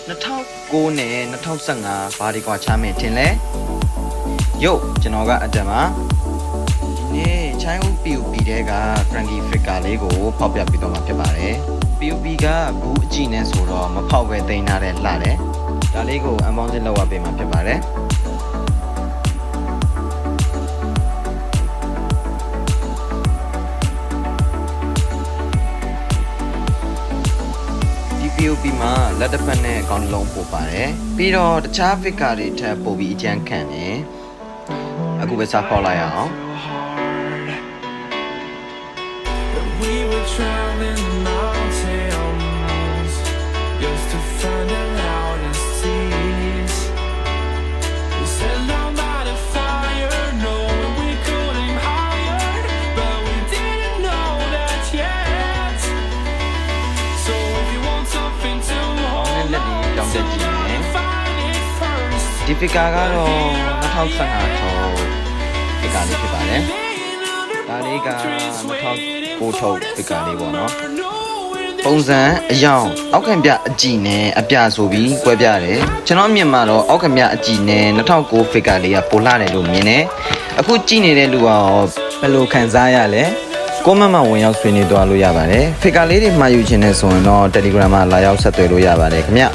2009နဲ့2015ဘာဒီကွာချမယ်ထင်လဲရုပ်ကျွန်တော်ကအတန်ပါဒီနေ့ချိုင်းဦး PUP တဲက Frankie Flicker လေးကိုဖောက်ပြပြီးတော့မှာဖြစ်ပါတယ် PUP ကဘူးအကြည့်နဲ့ဆိုတော့မဖောက်ပဲတင်ထားတဲ့လှတယ်ဒါလေးကို unboxing လုပ်ရပေးမှာဖြစ်ပါတယ်PUP မှာလက်တစ်ဖက်နဲ့အကောင်လုံးပို့ပါတယ်ပြီးတော့တခြား figure တွေထပ်ပို့ပြီးအကျန်းခံတယ်အခုပဲစားဖောက်လိုက်အောင်ဒီ figure ကတော့2015ထုတ် figure လေးဖြစ်ပါတယ်ဒါလေးက2009ထုတ် figure လေးပေါ့နော်ပုံစံအယောင်အောက်ခံပြအကြည့်နဲ့အပြဆိုပြီးကွဲပြားတယ်ကျွန်တော်အမြင်မှာတော့အောက်ခံပြအကြည့်နဲ့2009 figure လေးကပိုလှတယ်လို့မြင်တယ်အခုကြည့်နေတဲ့လူကရောဘယ်လိုခံစားရလဲcomment မှာဝင်ရောက်ဆွေးနွေးသွားလို့ရပါတယ် figure လေးတွေမှာယူခြင်းနဲ့ဆိုရင်တော့ Telegram မှာလာရောက်ဆက်သွယ်လို့ရပါတယ်ခင်ဗျ